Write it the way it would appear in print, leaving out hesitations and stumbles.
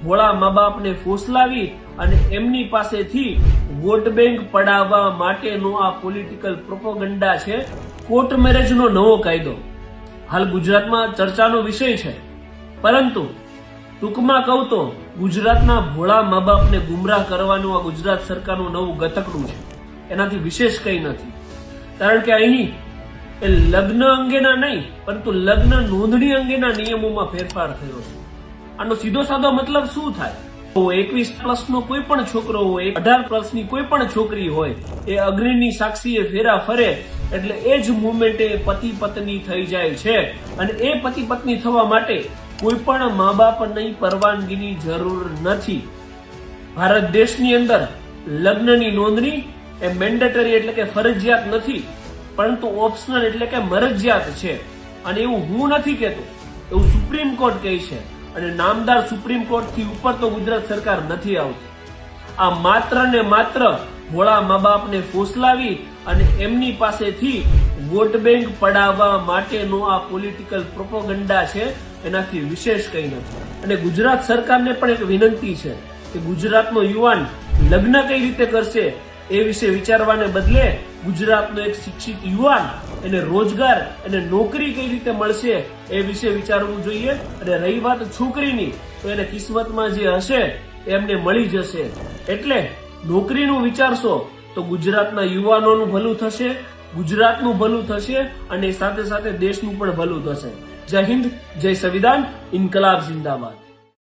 ભોળા મા બાપને ફોસલાવી અને એમની પાસેથી વોટ બેંક પડાવવા માટેનો આ પોલિટિકલ પ્રોપોગન્ડા છે કોર્ટ મેરેજનો નવો કાયદો હાલ ગુજરાતમાં ચર્ચાનો વિષય છે। પરંતુ ટૂંકમાં કહું તો ગુજરાતના ભોળા મા બાપને ગુમરાહ કરવાનું આ ગુજરાત સરકારનું નવું ગતકડું છે, એનાથી વિશેષ કંઈ નથી। કારણ કે અહીં એ લગ્ન અંગેના નહીં પરંતુ લગ્ન નોંધણી અંગેના નિયમોમાં ફેરફાર થયો છે। આનો સીધો સાદો મતલબ શું થાય? 21+ નો કોઈ પણ છોકરો હોય, 18+ ની કોઈ પણ છોકરી હોય, એ અગ્નિની સાક્ષીએ ફેરા ફરે એટલે એ જ મોમેન્ટે પતિ પત્ની થઈ જાય છે। અને એ પતિ પત્ની થવા માટે કોઈ પણ મા બાપની પરવાનગીની જરૂર નથી। ભારત દેશની અંદર લગ્નની નોંધણી એ મેન્ડેટરી એટલે કે ફરજિયાત નથી, પરંતુ ઓપ્શનલ એટલે કે મરજિયાત છે। અને એવું હું નથી કહેતો, એવું સુપ્રીમ કોર્ટ કહે છે। અને નામદાર સુપ્રીમ કોર્ટ થી ઉપર તો ગુજરાત સરકાર નથી આવતી। આ માત્ર ને માત્ર ભોળા મા બાપને ફોસલાવી અને એમની પાસેથી વોટ બેંક પડાવવા માટેનો આ પોલિટિકલ પ્રોપોગન્ડા છે, એનાથી વિશેષ કંઈ નથી। અને ગુજરાત સરકારને પણ એક વિનંતી છે કે ગુજરાતનો યુવાન લગ્ન કઈ રીતે કરશે એ વિશે વિચારવાને બદલે ગુજરાતનો એક શિક્ષિત યુવાન એને રોજગાર અને નોકરી કઈ રીતે મળશે એ વિશે વિચારવું જોઈએ। અને રહી વાત છોકરીની, તો એને કિસ્મતમાં જે હશે એમને મળી જશે। એટલે નોકરીનું વિચારશો તો ગુજરાતના યુવાનોનું ભલું થશે, ગુજરાતનું ભલું થશે અને સાથે સાથે દેશનું પણ ભલું થશે। જય હિન્દ, જય સંવિધાન, ઇન્કલાબ જિંદાબાદ।